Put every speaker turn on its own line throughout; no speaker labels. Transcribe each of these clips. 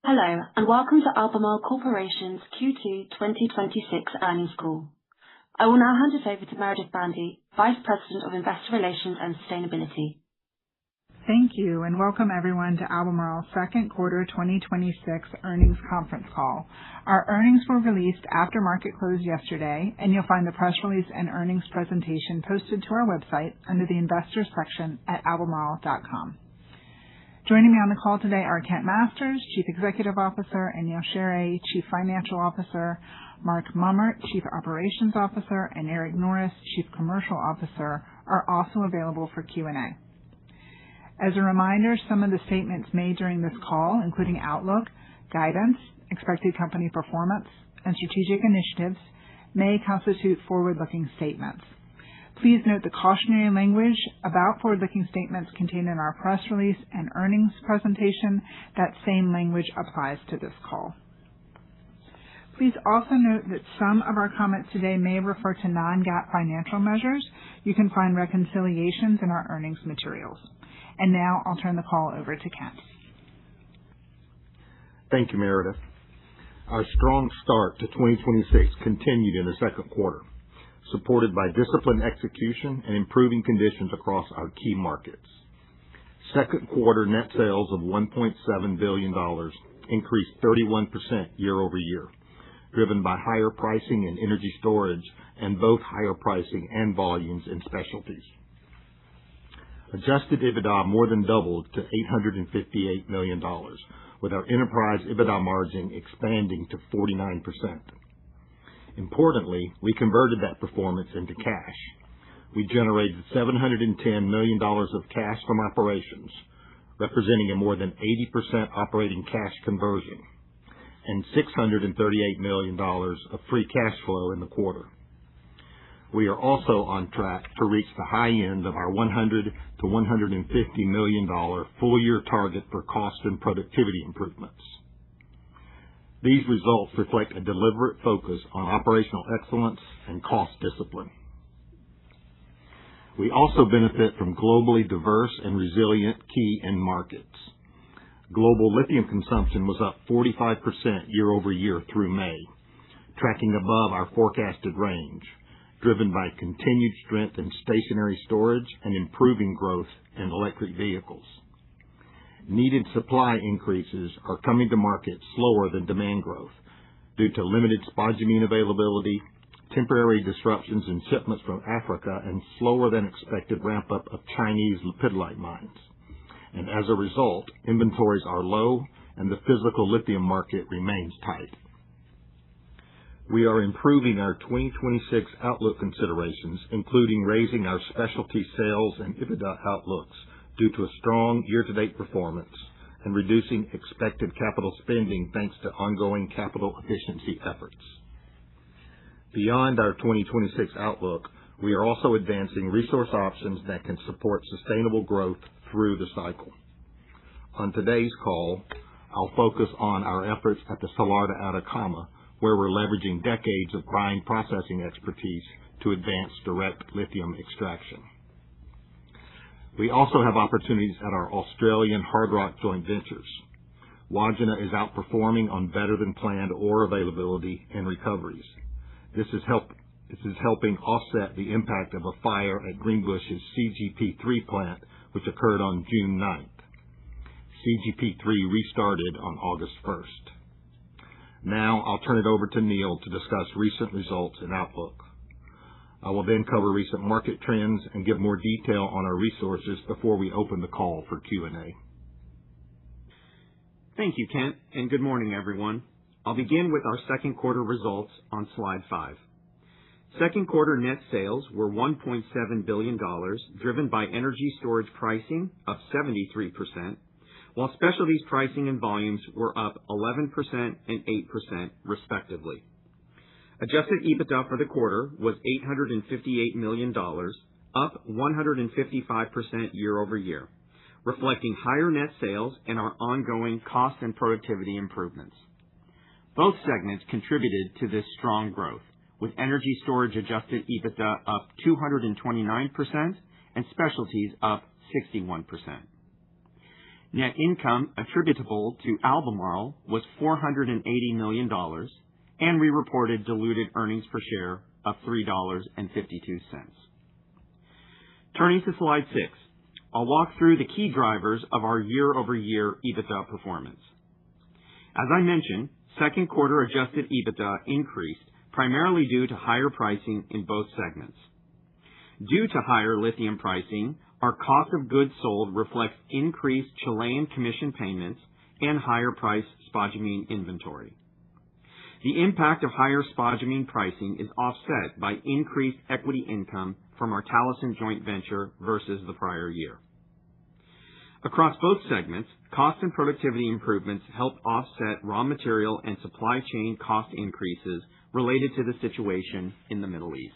Hello, and welcome to Albemarle Corporation's Q2 2026 earnings call. I will now hand it over to Meredith Bandy, Vice President of Investor Relations and Sustainability.
Thank you, and welcome everyone to Albemarle's second quarter 2026 earnings conference call. Our earnings were released after market close yesterday, and you'll find the press release and earnings presentation posted to our website under the Investors section at albemarle.com. Joining me on the call today are Kent Masters, Chief Executive Officer, and Neal Sheorey, Chief Financial Officer. Mark Mummert, Chief Operations Officer, and Eric Norris, Chief Commercial Officer, are also available for Q&A. As a reminder, some of the statements made during this call, including outlook, guidance, expected company performance, and strategic initiatives, may constitute forward-looking statements. Please note the cautionary language about forward-looking statements contained in our press release and earnings presentation. That same language applies to this call. Please also note that some of our comments today may refer to non-GAAP financial measures. You can find reconciliations in our earnings materials. And now I'll turn the call over to Kent.
Thank you, Meredith. Our strong start to 2026 continued in the second quarter, supported by disciplined execution and improving conditions across our key markets. Second quarter net sales of $1.7 billion increased 31% year over year, driven by higher pricing in energy storage and both higher pricing and volumes in specialties. Adjusted EBITDA more than doubled to $858 million, with our enterprise EBITDA margin expanding to 49%. Importantly, we converted that performance into cash. We generated $710 million of cash from operations, representing a more than 80% operating cash conversion, and $638 million of free cash flow in the quarter. We are also on track to reach the high end of our $100 to $150 million full-year target for cost and productivity improvements. These results reflect a deliberate focus on operational excellence and cost discipline. We also benefit from globally diverse and resilient key end markets. Global lithium consumption was up 45% year over year through May, tracking above our forecasted range, driven by continued strength in stationary storage and improving growth in electric vehicles. Needed supply increases are coming to market slower than demand growth due to limited spodumene availability, temporary disruptions in shipments from Africa, and slower than expected ramp-up of Chinese lepidolite mines. And as a result, inventories are low and the physical lithium market remains tight. We are improving our 2026 outlook considerations, including raising our specialty sales and EBITDA outlooks due to a strong year-to-date performance and reducing expected capital spending thanks to ongoing capital efficiency efforts. Beyond our 2026 outlook, we are also advancing resource options that can support sustainable growth through the cycle. On today's call, I'll focus on our efforts at the Salar de Atacama, where we're leveraging decades of brine processing expertise to advance direct lithium extraction. We also have opportunities at our Australian hard rock joint ventures. Wodgina is outperforming on better than planned ore availability and recoveries. This is helping offset the impact of a fire at Greenbushes CGP3 plant, which occurred on June 9th. CGP3 restarted on August 1st. Now I'll turn it over to Neal to discuss recent results and outlook. I will then cover recent market trends and give more detail on our resources before we open the call for Q&A.
Thank you, Kent, and good morning, everyone. I'll begin with our second quarter results on slide 5. Second quarter net sales were $1.7 billion, driven by energy storage pricing up 73%, while specialties pricing and volumes were up 11% and 8% respectively. Adjusted EBITDA for the quarter was $858 million, up 155% year over year, reflecting higher net sales and our ongoing cost and productivity improvements. Both segments contributed to this strong growth, with energy storage adjusted EBITDA up 229% and specialties up 61%. Net income attributable to Albemarle was $480 million, and we reported diluted earnings per share of $3.52. Turning to slide 6, I'll walk through the key drivers of our year-over-year EBITDA performance. As I mentioned, second quarter adjusted EBITDA increased primarily due to higher pricing in both segments. Due to higher lithium pricing, our cost of goods sold reflects increased Chilean commission payments and higher priced spodumene inventory. The impact of higher spodumene pricing is offset by increased equity income from our Talison joint venture versus the prior year. Across both segments, cost and productivity improvements helped offset raw material and supply chain cost increases related to the situation in the Middle East.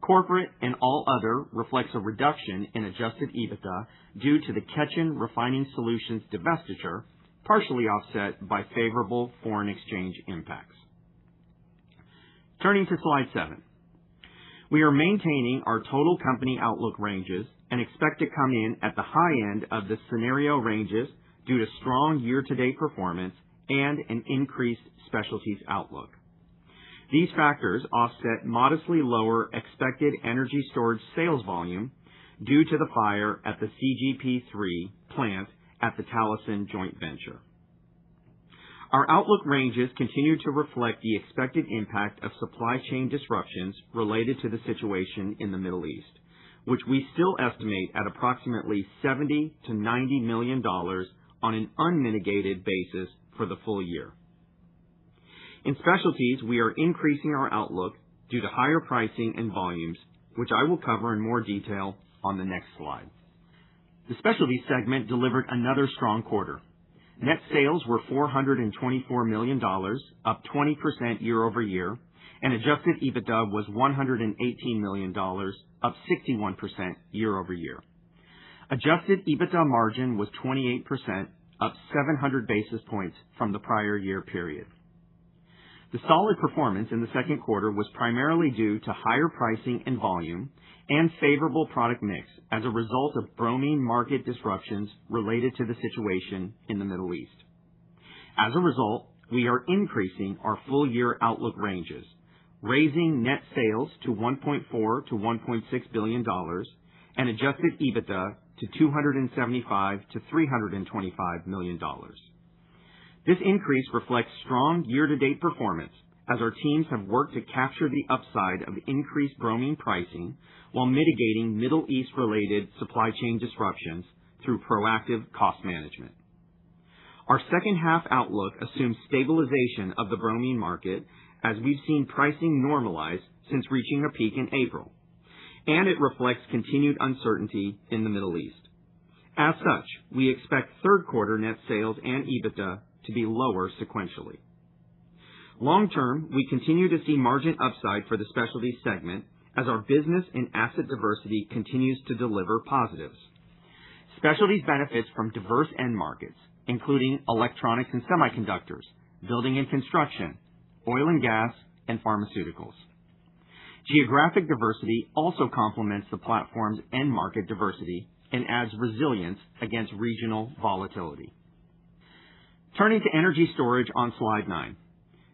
Corporate and all other reflects a reduction in adjusted EBITDA due to the Ketjen Refining Solutions divestiture, partially offset by favorable foreign exchange impacts. Turning to slide 7. We are maintaining our total company outlook ranges and expect to come in at the high end of the scenario ranges due to strong year-to-date performance and an increased specialties outlook. These factors offset modestly lower expected energy storage sales volume due to the fire at the CGP3 plant at the Talison joint venture. Our outlook ranges continue to reflect the expected impact of supply chain disruptions related to the situation in the Middle East, which we still estimate at approximately $70 to $90 million on an unmitigated basis for the full year. In specialties, we are increasing our outlook due to higher pricing and volumes, which I will cover in more detail on the next slide. The specialties segment delivered another strong quarter. Net sales were $424 million, up 20% year-over-year, and adjusted EBITDA was $118 million, up 61% year-over-year. Adjusted EBITDA margin was 28%, up 700 basis points from the prior year period. The solid performance in the second quarter was primarily due to higher pricing and volume and favorable product mix as a result of bromine market disruptions related to the situation in the Middle East. As a result, we are increasing our full-year outlook ranges, raising net sales to $1.4 to $1.6 billion and adjusted EBITDA to $275 to $325 million. This increase reflects strong year-to-date performance as our teams have worked to capture the upside of increased bromine pricing while mitigating Middle East-related supply chain disruptions through proactive cost management. Our second half outlook assumes stabilization of the bromine market as we've seen pricing normalize since reaching a peak in April, and it reflects continued uncertainty in the Middle East. As such, we expect third quarter net sales and EBITDA to be lower sequentially. Long term, we continue to see margin upside for the specialties segment as our business and asset diversity continues to deliver positives. Specialties benefits from diverse end markets, including electronics and semiconductors, building and construction, oil and gas, and pharmaceuticals. Geographic diversity also complements the platform's end market diversity and adds resilience against regional volatility. Turning to energy storage on slide 9.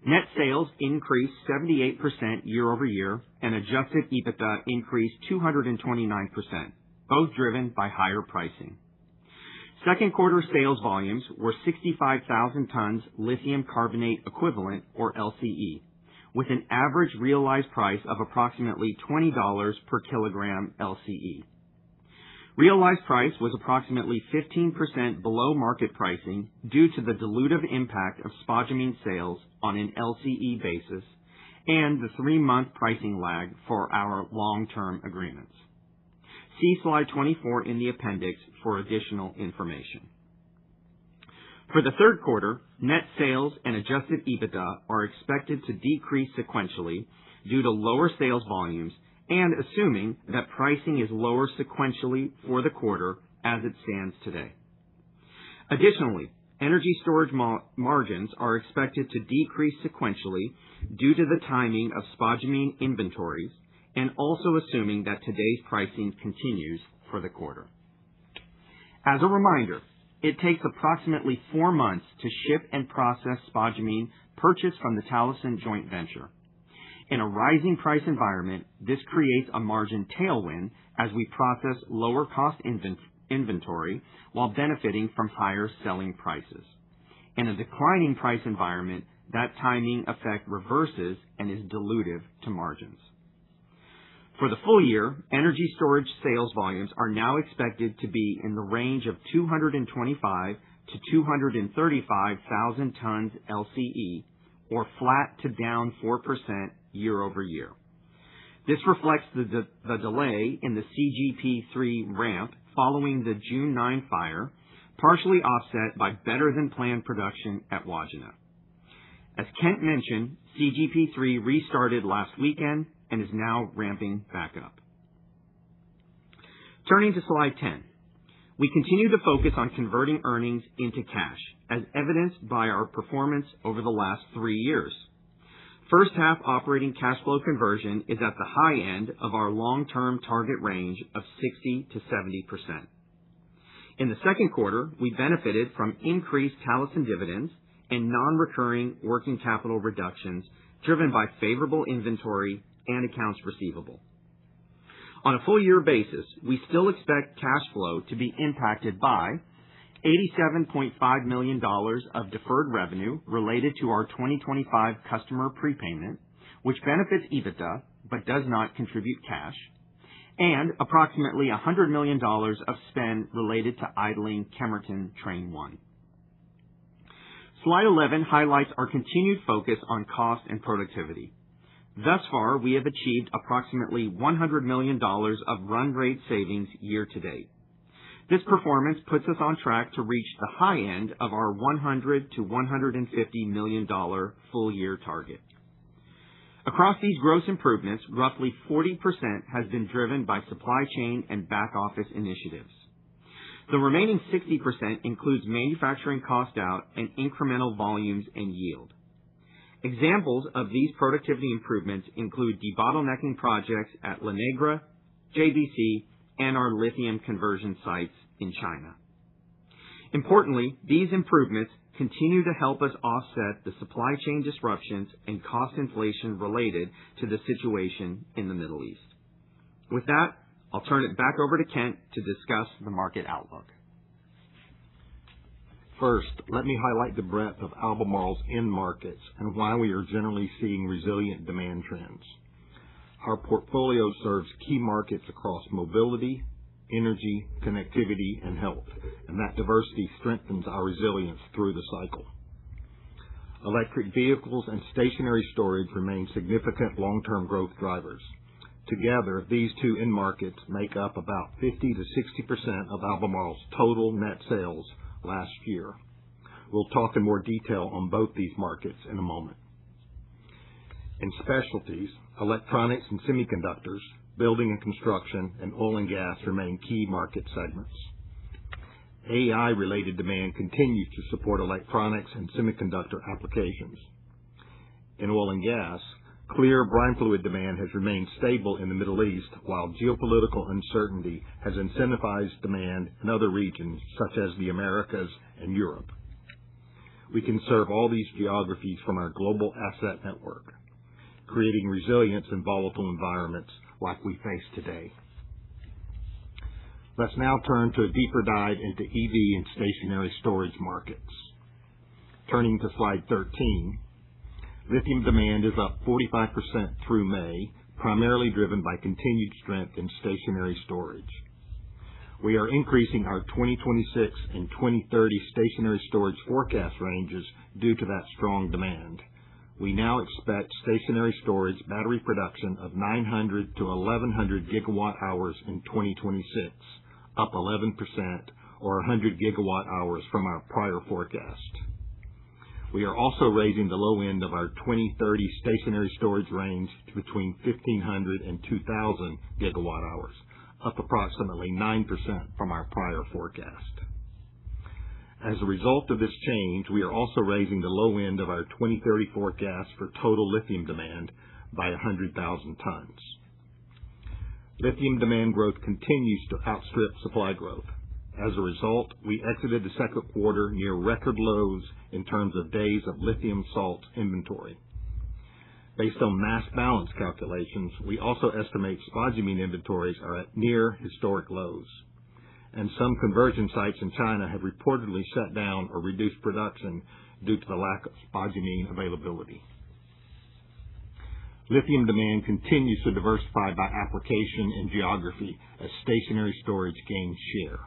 Net sales increased 78% year-over-year and adjusted EBITDA increased 229%, both driven by higher pricing. Second quarter sales volumes were 65,000 tons lithium carbonate equivalent, or LCE, with an average realized price of approximately $20 per kilogram LCE. Realized price was approximately 15% below market pricing due to the dilutive impact of spodumene sales on an LCE basis and the 3-month pricing lag for our long-term agreements. See slide 24 in the appendix for additional information. For the third quarter, net sales and adjusted EBITDA are expected to decrease sequentially due to lower sales volumes and assuming that pricing is lower sequentially for the quarter as it stands today. Additionally, energy storage margins are expected to decrease sequentially due to the timing of spodumene inventories and also assuming that today's pricing continues for the quarter. As a reminder, it takes approximately 4 months to ship and process spodumene purchased from the Talison joint venture. In a rising price environment, this creates a margin tailwind as we process lower cost inventory while benefiting from higher selling prices. In a declining price environment, that timing effect reverses and is dilutive to margins. For the full year, energy storage sales volumes are now expected to be in the range of 225 to 235,000 tons LCE, or flat to down 4% year-over-year. This reflects the delay in the CGP3 ramp following the June 9 fire, partially offset by better-than-planned production at Wodgina. As Kent mentioned, CGP3 restarted last weekend and is now ramping back up. Turning to slide 10. We continue to focus on converting earnings into cash, as evidenced by our performance over the last 3 years. First half operating cash flow conversion is at the high end of our long-term target range of 60 to 70%. In the second quarter, we benefited from increased Talison dividends and non-recurring working capital reductions driven by favorable inventory and accounts receivable. On a full year basis, we still expect cash flow to be impacted by $87.5 million of deferred revenue related to our 2025 customer prepayment, which benefits EBITDA but does not contribute cash, and approximately $100 million of spend related to idling Kemerton Train 1. Slide 11 highlights our continued focus on cost and productivity. Thus far, we have achieved approximately $100 million of run rate savings year to date. This performance puts us on track to reach the high end of our $100 to $150 million full year target. Across these gross improvements, roughly 40% has been driven by supply chain and back office initiatives. The remaining 60% includes manufacturing cost out and incremental volumes and yield. Examples of these productivity improvements include debottlenecking projects at La Negra, JBC, and our lithium conversion sites in China. Importantly, these improvements continue to help us offset the supply chain disruptions and cost inflation related to the situation in the Middle East. With that, I'll turn it back over to Kent to discuss the market outlook.
First, let me highlight the breadth of Albemarle's end markets and why we are generally seeing resilient demand trends. Our portfolio serves key markets across mobility, energy, connectivity, and health, and that diversity strengthens our resilience through the cycle. Electric vehicles and stationary storage remain significant long-term growth drivers. Together, these two end markets make up about 50 to 60% of Albemarle's total net sales last year. We'll talk in more detail on both these markets in a moment. In specialties, electronics and semiconductors, building and construction, and oil and gas remain key market segments. AI-related demand continues to support electronics and semiconductor applications. In oil and gas, clear brine fluid demand has remained stable in the Middle East, while geopolitical uncertainty has incentivized demand in other regions such as the Americas and Europe. We can serve all these geographies from our global asset network, creating resilience in volatile environments like we face today. Let's now turn to a deeper dive into EV and stationary storage markets. Turning to slide 13, lithium demand is up 45% through May, primarily driven by continued strength in stationary storage. We are increasing our 2026 and 2030 stationary storage forecast ranges due to that strong demand. We now expect stationary storage battery production of 900 to 1,100 gigawatt hours in 2026, up 11% or 100 gigawatt hours from our prior forecast. We are also raising the low end of our 2030 stationary storage range to between 1,500 and 2,000 gigawatt hours, up approximately 9% from our prior forecast. As a result of this change, we are also raising the low end of our 2030 forecast for total lithium demand by 100,000 tons. Lithium demand growth continues to outstrip supply growth. As a result, we exited the second quarter near record lows in terms of days of lithium salt inventory. Based on mass balance calculations, we also estimate spodumene inventories are at near historic lows, and some conversion sites in China have reportedly shut down or reduced production due to the lack of spodumene availability. Lithium demand continues to diversify by application and geography as stationary storage gains share.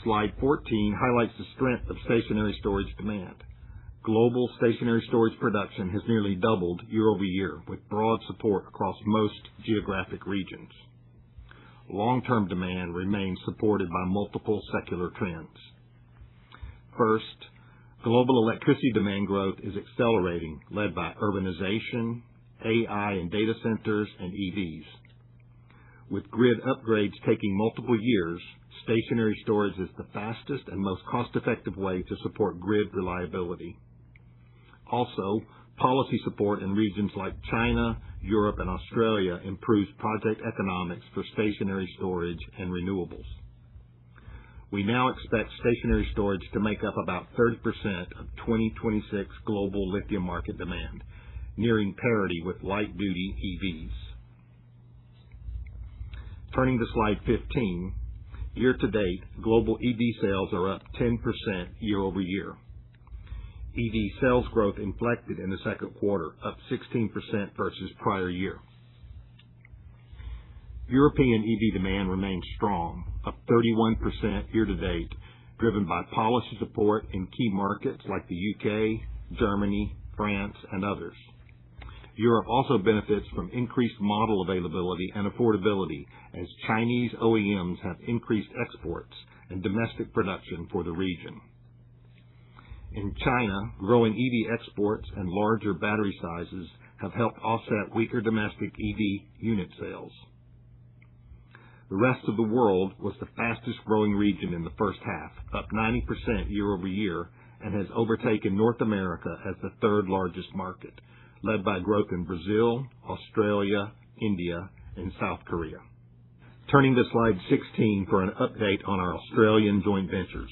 Slide 14 highlights the strength of stationary storage demand. Global stationary storage production has nearly doubled year over year, with broad support across most geographic regions. Long-term demand remains supported by multiple secular trends. First, global electricity demand growth is accelerating, led by urbanization, AI and data centers, and EVs. With grid upgrades taking multiple years, stationary storage is the fastest and most cost-effective way to support grid reliability. Also, policy support in regions like China, Europe, and Australia improves project economics for stationary storage and renewables. We now expect stationary storage to make up about 30% of 2026 global lithium market demand, nearing parity with light-duty EVs. Turning to slide 15, year-to-date, global EV sales are up 10% year-over-year. EV sales growth inflected in the second quarter, up 16% versus prior year. European EV demand remains strong, up 31% year-to-date, driven by policy support in key markets like the UK, Germany, France, and others. Europe also benefits from increased model availability and affordability as Chinese OEMs have increased exports and domestic production for the region. In China, growing EV exports and larger battery sizes have helped offset weaker domestic EV unit sales. The rest of the world was the fastest growing region in the first half, up 90% year-over-year, and has overtaken North America as the third largest market, led by growth in Brazil, Australia, India, and South Korea. Turning to slide 16 for an update on our Australian joint ventures.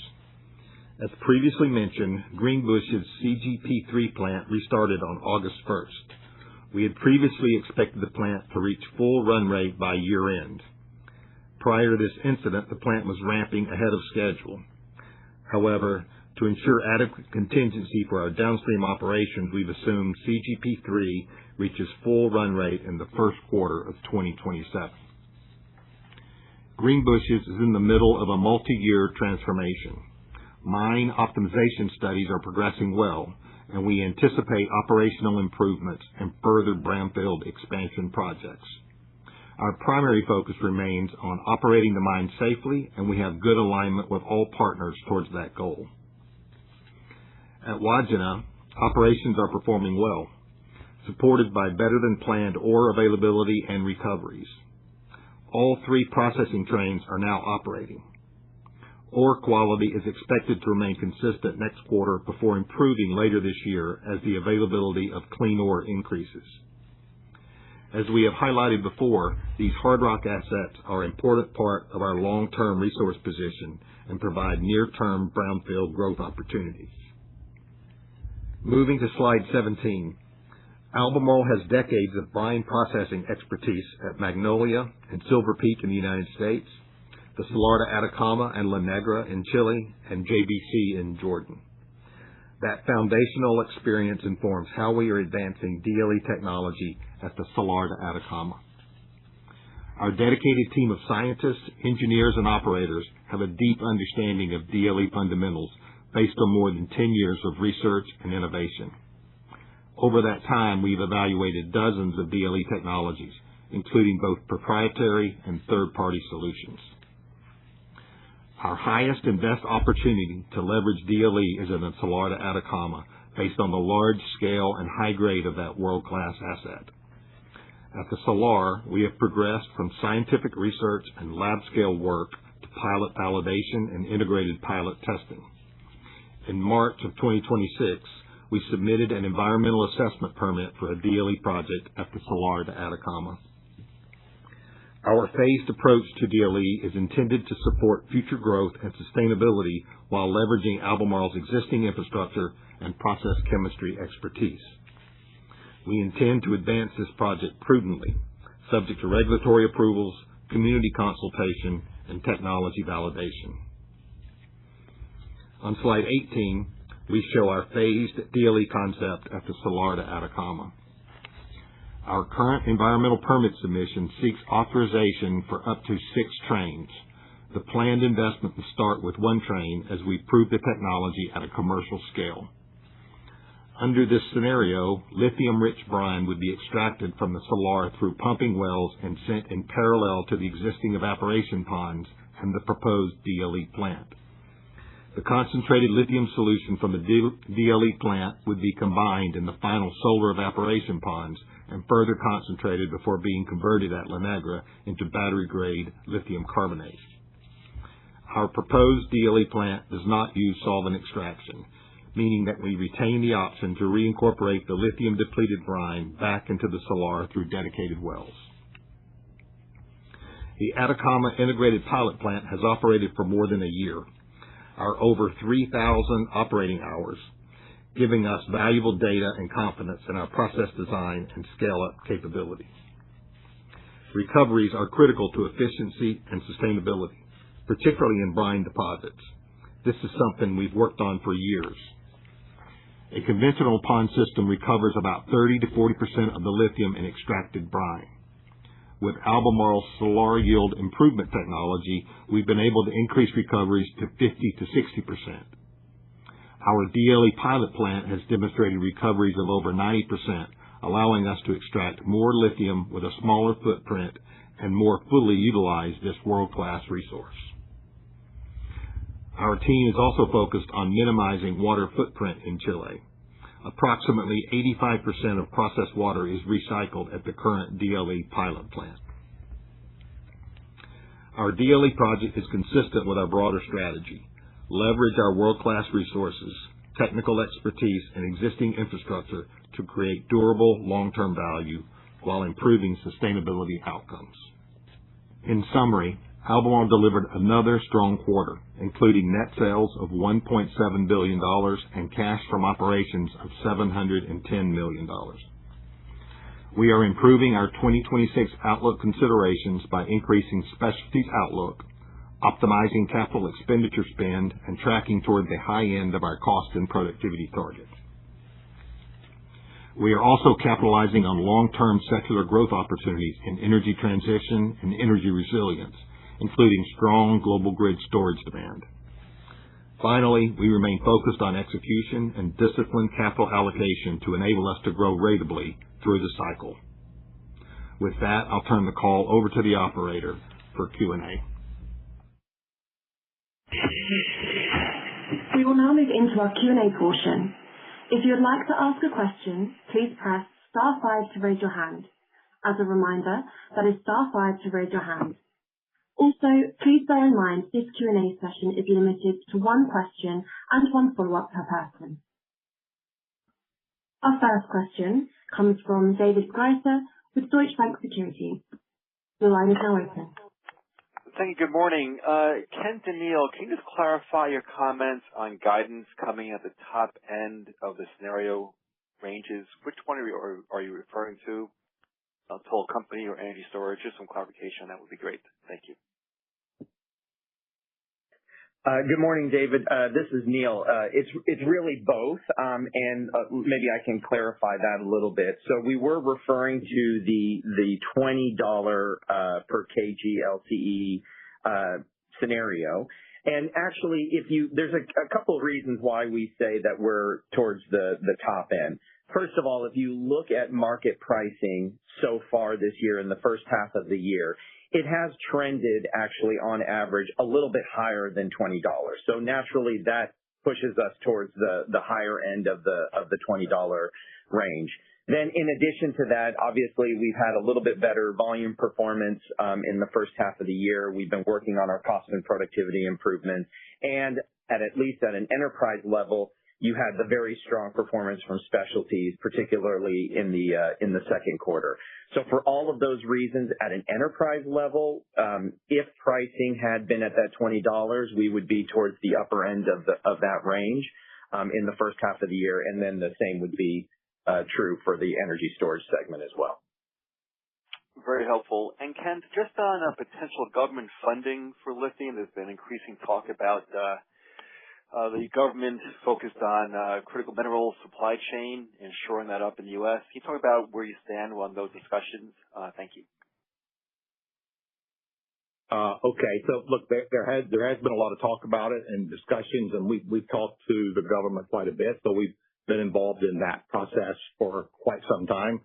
As previously mentioned, Greenbushes' CGP3 plant restarted on August 1st. We had previously expected the plant to reach full run rate by year-end. Prior to this incident, the plant was ramping ahead of schedule. However, to ensure adequate contingency for our downstream operations, we've assumed CGP3 reaches full run rate in the first quarter of 2027. Greenbushes is in the middle of a multi-year transformation. Mine optimization studies are progressing well, and we anticipate operational improvements and further brownfield expansion projects. Our primary focus remains on operating the mine safely, and we have good alignment with all partners towards that goal. At Wodgina, operations are performing well, supported by better-than-planned ore availability and recoveries. All three processing trains are now operating. Ore quality is expected to remain consistent next quarter before improving later this year as the availability of clean ore increases. As we have highlighted before, these hard rock assets are an important part of our long-term resource position and provide near-term brownfield growth opportunities. Moving to slide 17, Albemarle has decades of brine processing expertise at Magnolia and Silver Peak in the United States, the Salar de Atacama and La Negra in Chile, and JBC in Jordan. That foundational experience informs how we are advancing DLE technology at the Salar de Atacama. Our dedicated team of scientists, engineers, and operators have a deep understanding of DLE fundamentals based on more than 10 years of research and innovation. Over that time, we've evaluated dozens of DLE technologies, including both proprietary and third-party solutions. Our highest and best opportunity to leverage DLE is in the Salar de Atacama, based on the large scale and high grade of that world-class asset. At the Salar, we have progressed from scientific research and lab-scale work to pilot validation and integrated pilot testing. In March of 2026, we submitted an environmental assessment permit for a DLE project at the Salar de Atacama. Our phased approach to DLE is intended to support future growth and sustainability while leveraging Albemarle's existing infrastructure and process chemistry expertise. We intend to advance this project prudently, subject to regulatory approvals, community consultation, and technology validation. On slide 18, we show our phased DLE concept at the Salar de Atacama. Our current environmental permit submission seeks authorization for up to 6 trains. The planned investment will start with 1 train as we prove the technology at a commercial scale. Under this scenario, lithium-rich brine would be extracted from the salar through pumping wells and sent in parallel to the existing evaporation ponds and the proposed DLE plant. The concentrated lithium solution from the DLE plant would be combined in the final solar evaporation ponds and further concentrated before being converted at La Negra into battery-grade lithium carbonate. Our proposed DLE plant does not use solvent extraction, meaning that we retain the option to reincorporate the lithium-depleted brine back into the salar through dedicated wells. The Atacama Integrated Pilot Plant has operated for more than a year, our over 3,000 operating hours, giving us valuable data and confidence in our process design and scale-up capability. Recoveries are critical to efficiency and sustainability, particularly in brine deposits. This is something we've worked on for years. A conventional pond system recovers about 30 to 40% of the lithium in extracted brine. With Albemarle's Salar Yield Improvement technology, we've been able to increase recoveries to 50 to 60%. Our DLE pilot plant has demonstrated recoveries of over 90%, allowing us to extract more lithium with a smaller footprint and more fully utilize this world-class resource. Our team is also focused on minimizing water footprint in Chile. Approximately 85% of processed water is recycled at the current DLE pilot plant. Our DLE project is consistent with our broader strategy. Leverage our world-class resources, technical expertise, and existing infrastructure to create durable long-term value while improving sustainability outcomes. In summary, Albemarle delivered another strong quarter, including net sales of $1.7 billion and cash from operations of $710 million. We are improving our 2026 outlook considerations by increasing specialties outlook, optimizing capital expenditure spend, and tracking toward the high end of our cost and productivity targets. We are also capitalizing on long-term secular growth opportunities in energy transition and energy resilience, including strong global grid storage demand. Finally, we remain focused on execution and disciplined capital allocation to enable us to grow ratably through the cycle. With that, I'll turn the call over to the operator for Q&A.
We will now move into our Q&A portion. If you would like to ask a question, please press star 5 to raise your hand. As a reminder, that is star 5 to raise your hand. Also, please bear in mind this Q&A session is limited to 1 question and 1 follow-up per person. Our first question comes from David Greiser with Deutsche Bank Securities. The line is now open.
Thank you. Good morning. Kent and Neil, can you just clarify your comments on guidance coming at the top end of the scenario ranges? Which one are you referring to? Total company or energy storage? Just some clarification on that would be great. Thank you.
Good morning, David. This is Neil. It's really both, and maybe I can clarify that a little bit. So we were referring to the $20 per kg LCE scenario. And actually, there's a couple of reasons why we say that we're towards the top end. First of all, if you look at market pricing so far this year in the first half of the year, it has trended actually on average a little bit higher than $20. So naturally that pushes us towards the higher end of the $20 range. Then in addition to that, obviously we've had a little bit better volume performance in the first half of the year. We've been working on our cost and productivity improvements, and at least at an enterprise level,
you had the very strong performance from specialties, particularly in the second quarter. So for all of those reasons, at an enterprise level, if pricing had been at that $20, we would be towards the upper end of that range in the first half of the year, and then the same would be true for the energy storage segment as well.
Very helpful. And Kent, just on potential government funding for lithium, there's been increasing talk about the government focused on critical mineral supply chain, ensuring that up in the U.S. Can you talk about where you stand on those discussions? Thank you.
Okay. So look, there has been a lot of talk about it and discussions, and we've talked to the government quite a bit. So we've been involved in that process for quite some time.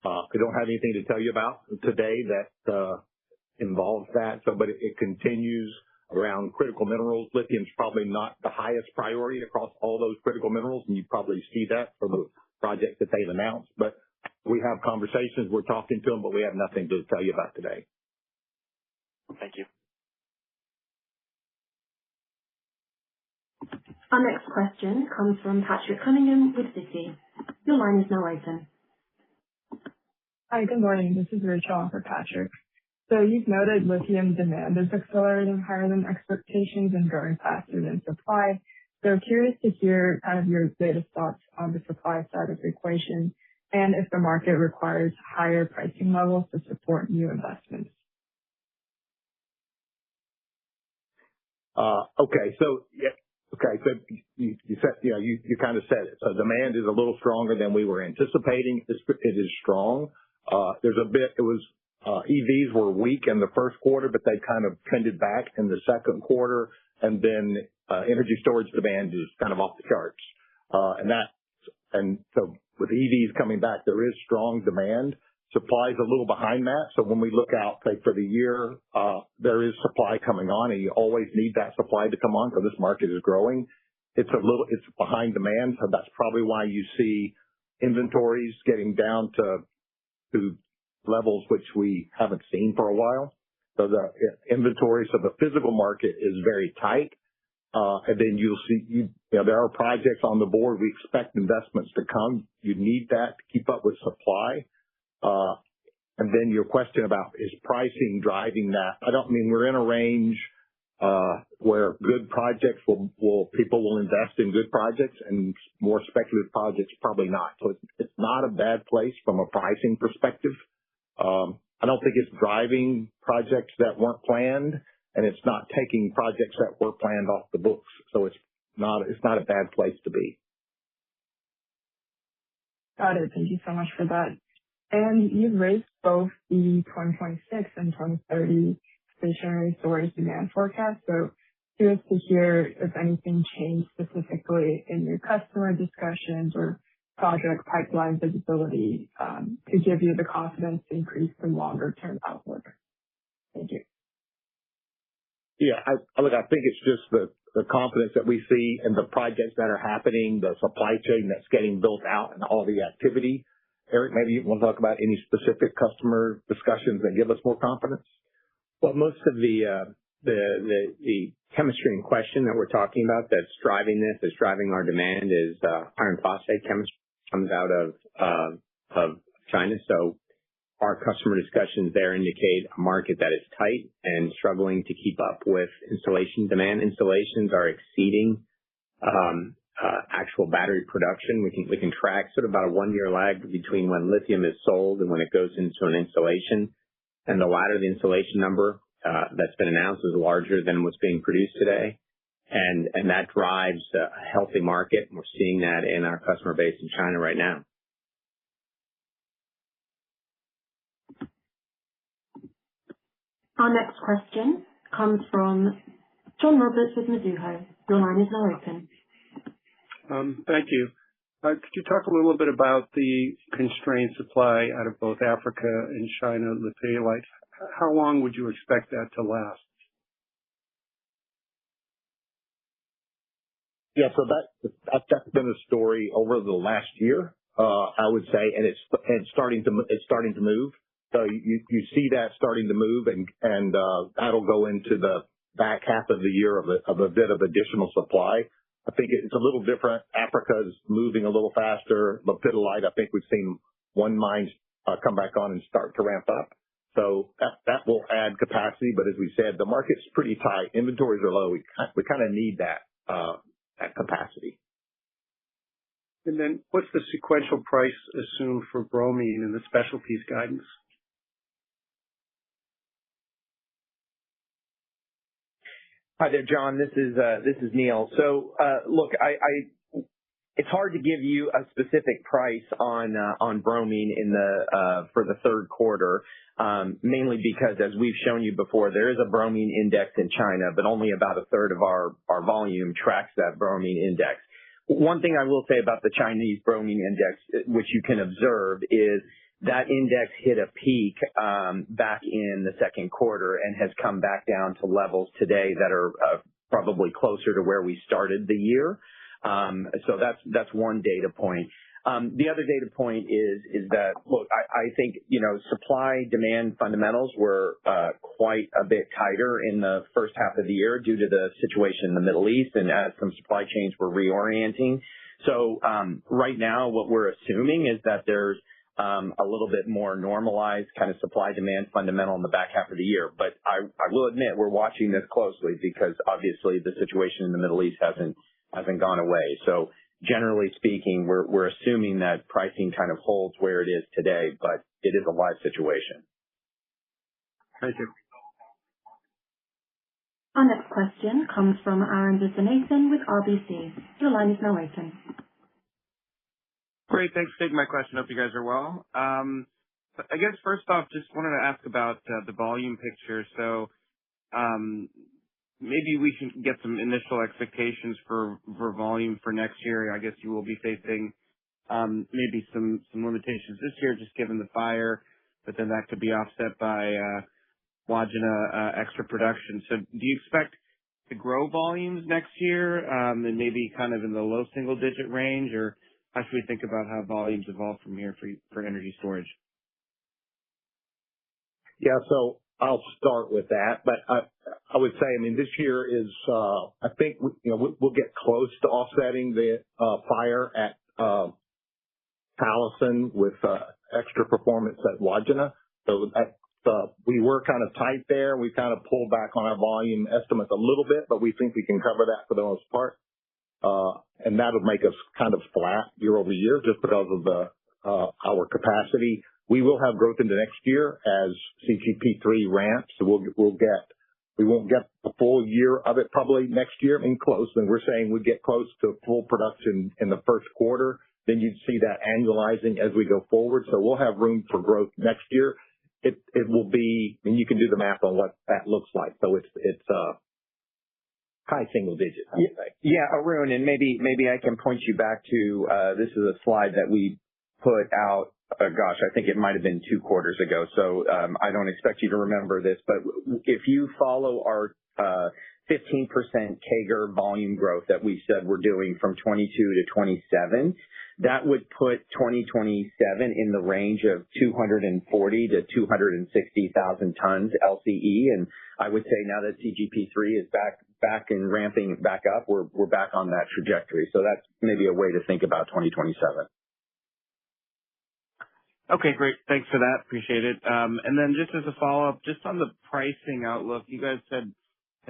I don't have anything to tell you about today that involves that. So, but it continues around critical minerals. Lithium's probably not the highest priority across all those critical minerals, and you probably see that from the project that they've announced. But we have conversations. We're talking to them, but we have nothing to tell you about today.
Thank you.
Our next question comes from Patrick Cunningham with Citi. Your line is now open.
Hi, good morning. This is Rachel for Patrick. So you've noted lithium demand is accelerating higher than expectations and growing faster than supply. So curious to hear kind of your latest thoughts on the supply side of the equation and if the market requires higher pricing levels to support new investments.
Okay. So you said, you kind of said it. So demand is a little stronger than we were anticipating. It is strong. EVs were weak in the first quarter, but they kind of trended back in the second quarter. And then energy storage demand is kind of off the charts. And so with EVs coming back, there is strong demand. Supply is a little behind that. So when we look out, say, for the year, there is supply coming on, and you always need that supply to come on because this market is growing. It's behind demand. So that's probably why you see inventories getting down to levels which we haven't seen for a while. So the inventory, so the physical market is very tight. And then you'll see, there are projects on the board. We expect investments to come. You need that to keep up with supply. And then your question about is pricing driving that? I don't mean we're in a range where good projects people will invest in good projects, and more speculative projects probably not. So it's not a bad place from a pricing perspective. I don't think it's driving projects that weren't planned, and it's not taking projects that were planned off the books. So it's not a bad place to be.
Got it. Thank you so much for that. And you've raised both the 2026 and 2030 stationary storage demand forecast. So curious to hear if anything changed specifically in your customer discussions or project pipeline visibility to give you the confidence to increase the longer-term outlook. Thank you.
Yeah, I think it's just the confidence that we see in the projects that are happening, the supply chain that's getting built out, and all the activity. Eric, maybe you want to talk about any specific customer discussions that give us more confidence?
Well, most of the chemistry in question that we're talking about that's driving our demand is iron phosphate chemistry comes out of China. So our customer discussions there indicate a market that is tight and struggling to keep up with installation demand. Installations are exceeding actual battery production. We can track sort of about a 1-year lag between when lithium is sold and when it goes into an installation. And the latter, the installation number that's been announced, is larger than what's being produced today. And that drives a healthy market. We're seeing that in our customer base in China right now.
Our next question comes from John Roberts with Mizuho. Your line is now open.
Thank you. Could you talk a little bit about the constrained supply out of both Africa and China lepidolite? How long would you expect that to last?
Yeah, so that's been a story over the last year, I would say, and it's starting to move. So you see that starting to move, and that'll go into the back half of the year of a bit of additional supply. I think it's a little different. Africa's moving a little faster. Lepidolite, I think we've seen one mine come back on and start to ramp up. So that will add capacity. But as we said, the market's pretty tight. Inventories are low. We kind of need that capacity.
And then what's the sequential price assumed for bromine in the specialties guidance?
Hi there, John. This is Neil. So, look, it's hard to give you a specific price on bromine for the third quarter, mainly because, as we've shown you before, there is a bromine index in China, but only about a third of our volume tracks that bromine index. One thing I will say about the Chinese bromine index, which you can observe, is that index hit a peak back in the second quarter and has come back down to levels today that are probably closer to where we started the year. So that's one data point. The other data point is that, look, I think, supply demand fundamentals were quite a bit tighter in the first half of the year due to the situation in the Middle East and as some supply chains were reorienting. So right now what we're assuming is that there's a little bit more normalized kind of supply demand fundamental in the back half of the year. But I will admit we're watching this closely because obviously the situation in the Middle East hasn't gone away. So generally speaking, we're assuming that pricing kind of holds where it is today, but it is a live situation.
Thank you.
Our next question comes from Aaron Viswanathan with RBC. Your line is now open.
Great. Thanks for taking my question. Hope you guys are well. I guess first off, just wanted to ask about the volume picture. So maybe we can get some initial expectations for volume for next year. I guess you will be facing maybe some limitations this year just given the fire, but then that could be offset by Wodgina extra production. So do you expect to grow volumes next year and maybe kind of in the low single-digit range, or how should we think about how volumes evolve from here for energy storage?
Yeah, so I'll start with that, but I would say, this year is, I think, we'll get close to offsetting the fire at Talison with extra performance at Wodgina. So we were kind of tight there. We kind of pulled back on our volume estimates a little bit, but we think we can cover that for the most part. And that'll make us kind of flat year over year just because of our capacity. We will have growth into next year as CGP3 ramps. So we won't get the full year of it probably next year. Close. And we're saying we get close to full production in the first quarter. Then you'd see that annualizing as we go forward. So we'll have room for growth next year. It will be, you can do the math on what that looks like. So it's high single digits, I would say.
Yeah, Arun, and maybe I can point you back to this is a slide that we put out. I think it might have been 2 quarters ago. So I don't expect you to remember this, but if you follow our 15% CAGR volume growth that we said we're doing from 22 to 27, that would put 2027 in the range of 240 to 260,000 tons LCE. And I would say now that CGP3 is back and ramping back up, we're back on that trajectory. So that's maybe a way to think about 2027.
Okay, great. Thanks for that. Appreciate it. And then just as a follow-up, just on the pricing outlook, you guys had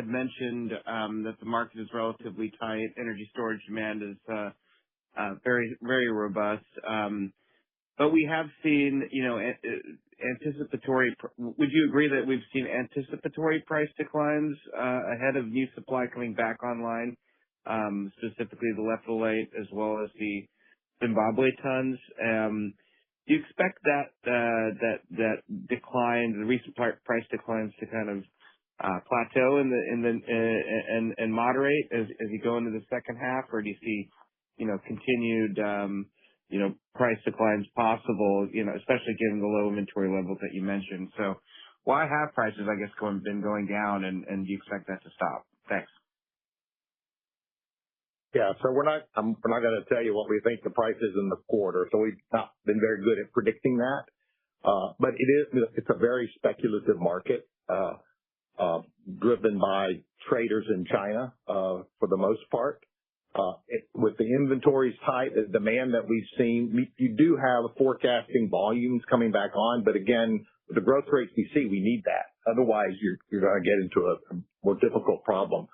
mentioned that the market is relatively tight. Energy storage demand is very, very robust. But we have seen, anticipatory. Would you agree that we've seen anticipatory price declines ahead of new supply coming back online, specifically the lepidolite as well as the Zimbabwe tons? Do you expect that decline, the recent price declines, to kind of plateau and moderate as you go into the second half, or do you see continued price declines possible, especially given the low inventory levels that you mentioned? So why have prices, I guess, been going down, and do you expect that to stop? Thanks.
Yeah, so we're not going to tell you what we think the price is in the quarter. So we've not been very good at predicting that. But it's a very speculative market, driven by traders in China, for the most part.
With the inventories tight, the demand that we've seen, you do have forecasting volumes coming back on, but again, with the growth rates we see, we need that. Otherwise, you're going to get into a more difficult problem.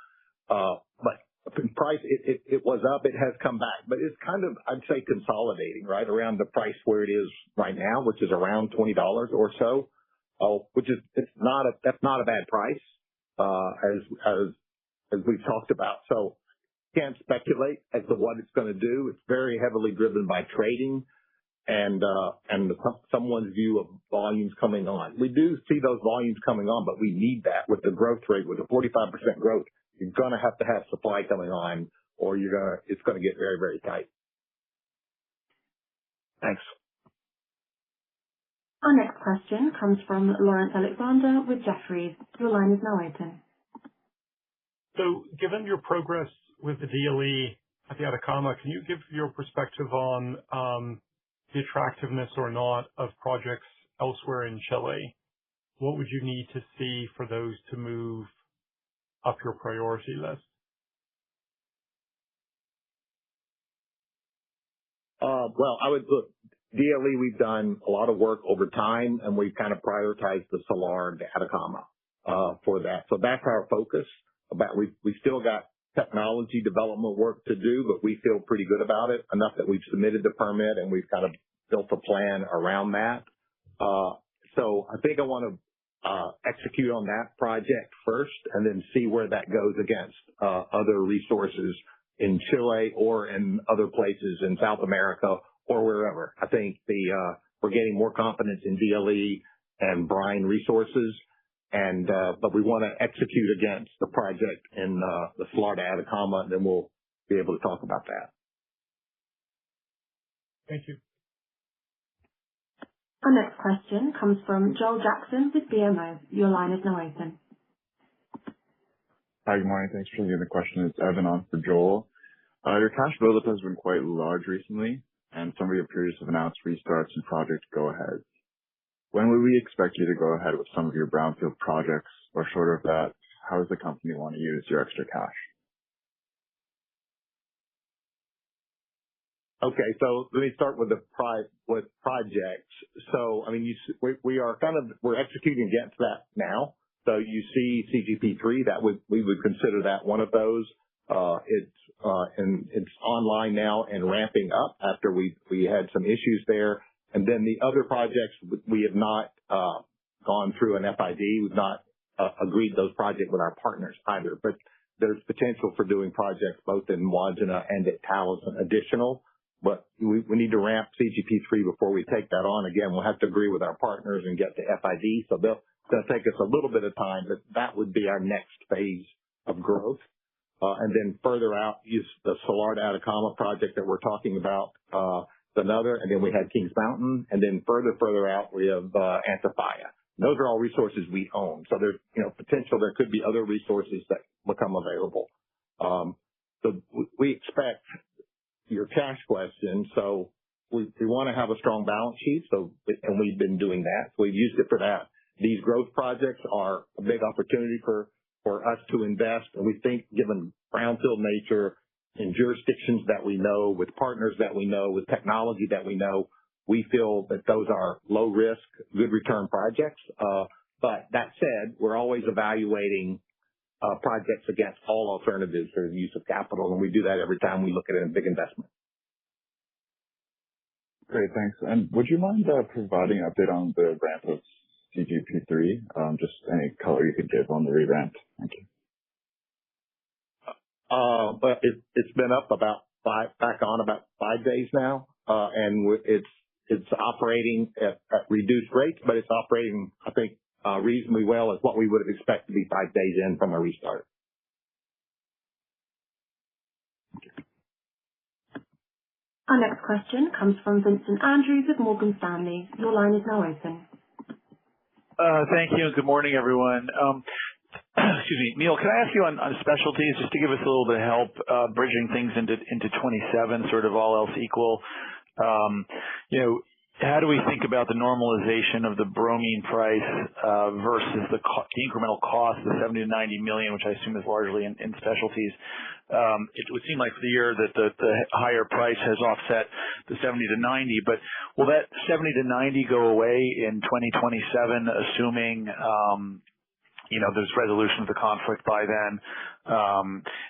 But in price, it was up. It has come back, but it's kind of, I'd say, consolidating right around the price where it is right now, which is around $20 or so. Which is that's not a bad price as we've talked about. So can't speculate as to what it's going to do. It's very heavily driven by trading and someone's view of volumes coming on. We do see those volumes coming on, but we need that with the growth rate, with the 45% growth. You're going to have supply coming on, or it's going to get very, very tight.
Thanks.
Our next question comes from Lawrence Alexander with Jefferies. Your line is now open.
So, given your progress with the DLE at the Atacama, can you give your perspective on the attractiveness or not of projects elsewhere in Chile? What would you need to see for those to move up your priority list?
Well, I would look. DLE, we've done a lot of work over time, and we've kind of prioritized the Salar de Atacama for that. So that's our focus. We still got technology development work to do, but we feel pretty good about it, enough that we've submitted the permit and we've kind of built a plan around that. So I think I want to execute on that project first and then see where that goes against other resources in Chile or in other places in South America or wherever. I think we're getting more confidence in DLE and brine resources, but we want to execute against the project in the Salar de Atacama, and then we'll be able to talk about that.
Thank you.
Our next question comes from Joel Jackson with BMO. Your line is now open.
Hi, good morning. Thanks for taking the question. It's Evan on for Joel. Your cash buildup has been quite large recently, and some of your peers have announced restarts and project go-aheads. When would we expect you to go ahead with some of your brownfield projects, or short of that, how does the company want to use your extra cash?
Okay, so let me start with projects. So, I mean, we're executing against that now. So you see CGP3, we would consider that one of those. It's online now and ramping up after we had some issues there. And then the other projects, we have not gone through an FID. We've not agreed those projects with our partners either. But there's potential for doing projects both in Wodgina and at Talison additional. But we need to ramp CGP3 before we take that on. Again, we'll have to agree with our partners and get to FID. So it's going to take us a little bit of time, but that would be our next phase of growth. And then further out is the Salar de Atacama project that we're talking about, another, and then we had Kings Mountain, and then further out we have Antofalla. Those are all resources we own. So there's potential there could be other resources that become available. So we expect your cash question. So we want to have a strong balance sheet. And we've been doing that. So we've used it for that. These growth projects are a big opportunity for us to invest. And we think, given brownfield nature in jurisdictions that we know, with partners that we know, with technology that we know, we feel that those are low risk, good return projects. But that said, we're always evaluating projects against all alternatives for the use of capital. And we do that every time we look at a big investment.
Great, thanks. And would you mind providing an update on the ramp of CGP3? Just any color you could give on the re-ramp. Thank you.
But it's been up back on about 5 days now, and it's operating at reduced rates, but it's operating, I think, reasonably well as what we would have expected to be 5 days in from a restart.
Our next question comes from Vincent Andrews with Morgan Stanley. Your line is now open.
Thank you, and good morning, everyone. Excuse me. Neil, can I ask you on specialties, just to give us a little bit of help bridging things into 27, sort of all else equal? how do we think about the normalization of the bromine price versus the incremental cost, the 70 to 90 million, which I assume is largely in specialties? It would seem like for the year that the higher price has offset the 70 to 90, but will that 70 to 90 go away in 2027, assuming there's resolution of the conflict by then?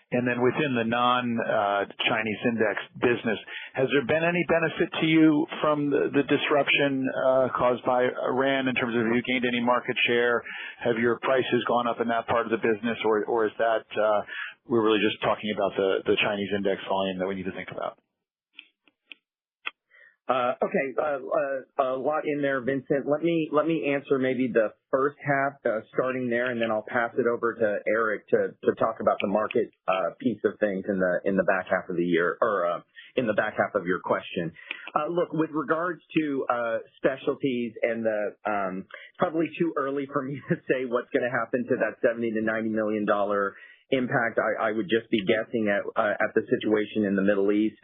And then within the non-Chinese index business, has there been any benefit to you from the disruption caused by Iran in terms of have you gained any market share? Have your prices gone up in that part of the business, or is that we're really just talking about the Chinese index volume that we need to think about?
Okay, a lot in there, Vincent. Let me answer maybe the first half, starting there, and then I'll pass it over to Eric to talk about the market piece of things in the back half of the year, or in the back half of your question. Look, with regards to specialties and it's probably too early for me to say what's going to happen to that $70 to $90 million impact. I would just be guessing at the situation in the Middle East.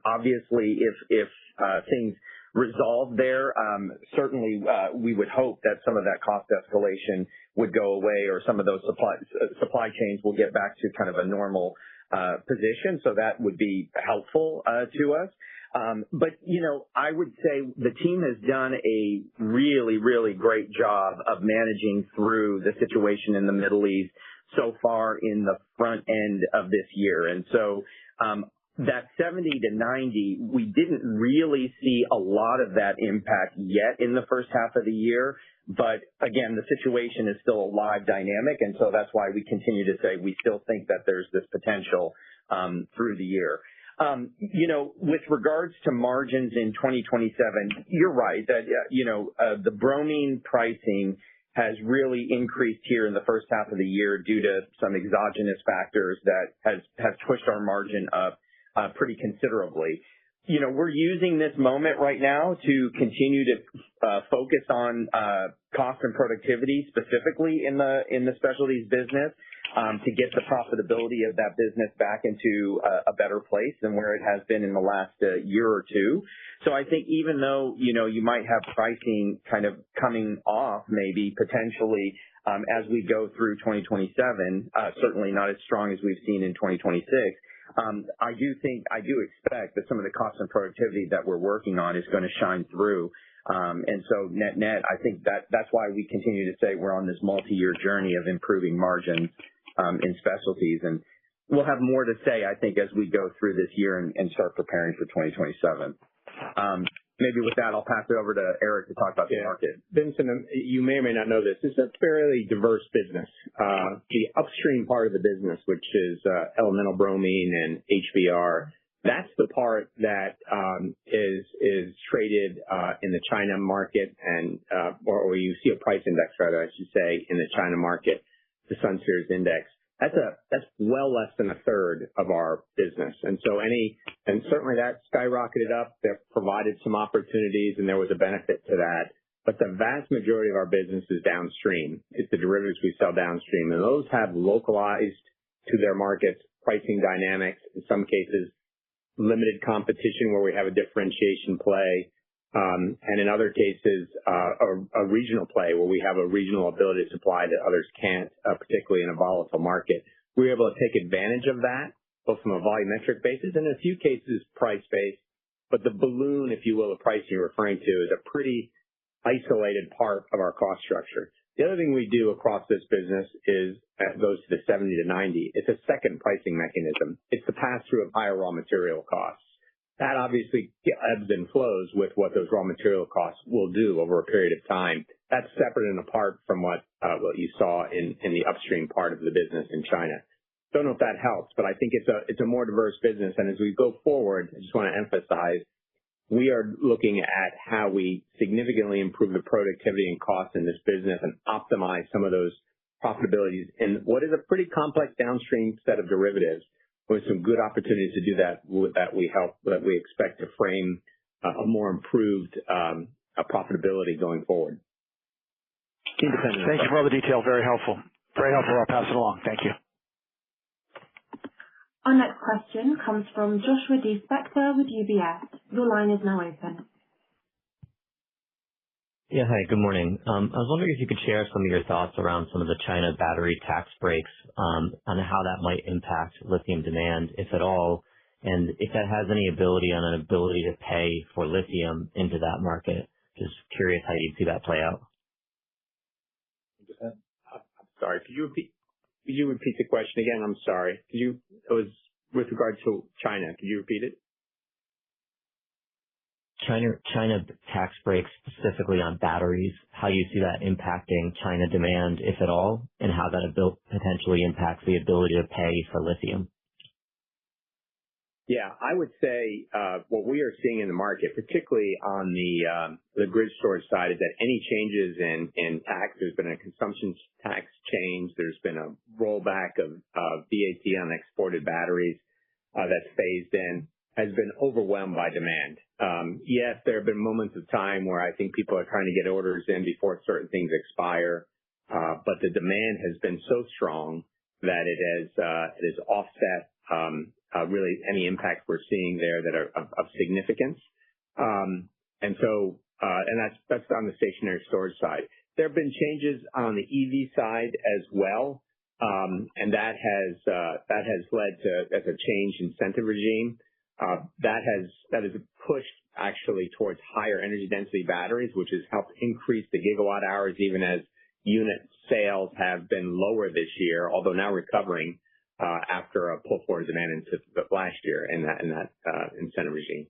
Obviously, if things resolve there, certainly we would hope that some of that cost escalation would go away, or some of those supply chains will get back to kind of a normal position. So that would be helpful to us. But I would say the team has done a really, really great job of managing through the situation in the Middle East so far in the front end of this year. And so that 70 to 90, we didn't really see a lot of that impact yet in the first half of the year. But again, the situation is still a live dynamic. And so that's why we continue to say we still think that there's this potential through the year. With regards to margins in 2027, you're right that, the bromine pricing has really increased here in the first half of the year due to some exogenous factors that has pushed our margin up pretty considerably. We're using this moment right now to continue to focus on cost and productivity, specifically in the specialties business, to get the profitability of that business back into a better place than where it has been in the last year or two. So I think even though, you might have pricing kind of coming off maybe potentially as we go through 2027, certainly not as strong as we've seen in 2026, I do expect that some of the cost and productivity that we're working on is going to shine through. And so net, I think that's why we continue to say we're on this multi-year journey of improving margins in specialties. And we'll have more to say, I think, as we go through this year and start preparing for 2027. Maybe with that, I'll pass it over to Eric to talk about the market.
Vincent, you may or may not know this. It's a fairly diverse business. The upstream part of the business, which is elemental bromine and HBR, that's the part that is traded in the China market, and or you see a price index, rather, I should say, in the China market, the Sun Series Index. That's well less than a third of our business. And certainly that skyrocketed up. That provided some opportunities, and there was a benefit to that. But the vast majority of our business is downstream. It's the derivatives we sell downstream, and those have localized to their markets pricing dynamics, in some cases limited competition where we have a differentiation play, and in other cases a regional play where we have a regional ability to supply that others can't, particularly in a volatile market. We're able to take advantage of that, both from a volumetric basis and in a few cases price-based. But the balloon, if you will, the price you're referring to, is a pretty isolated part of our cost structure. The other thing we do across this business is goes to the 70 to 90. It's a second pricing mechanism. It's the pass-through of higher raw material costs. That obviously ebbs and flows with what those raw material costs will do over a period of time. That's separate and apart from what you saw in the upstream part of the business in China. Don't know if that helps, but I think it's a more diverse business. And as we go forward, I just want to emphasize, we are looking at how we significantly improve the productivity and cost in this business and optimize some of those profitabilities in what is a pretty complex downstream set of derivatives, with some good opportunities to do that we expect to frame a more improved profitability going forward.
Thank you for all the detail. Very helpful. Very helpful. I'll pass it along. Thank you.
Our next question comes from Joshua D. Spector with UBS. Your line is now open.
Yeah, hi, good morning. I was wondering if you could share some of your thoughts around some of the China battery tax breaks, on how that might impact lithium demand, if at all, and if that has any ability on an ability to pay for lithium into that market. Just curious how you see that play out.
I'm sorry. Could you repeat the question again? I'm sorry. It was with regard to China. Could you repeat it?
China tax breaks specifically on batteries, how you see that impacting China demand, if at all, and how that potentially impacts the ability to pay for lithium.
Yeah, I would say what we are seeing in the market, particularly on the grid storage side, is that any changes in tax, there's been a consumption tax change, there's been a rollback of VAT on exported batteries that's phased in, has been overwhelmed by demand. Yes, there have been moments of time where I think people are trying to get orders in before certain things expire, but the demand has been so strong that it has offset really any impact we're seeing there that are of significance. And that's on the stationary storage side. There have been changes on the EV side as well, and that has led to a change in incentive regime. That has pushed actually towards higher energy density batteries, which has helped increase the gigawatt hours, even as unit sales have been lower this year, although now recovering after a pull forward demand into last year in that incentive regime.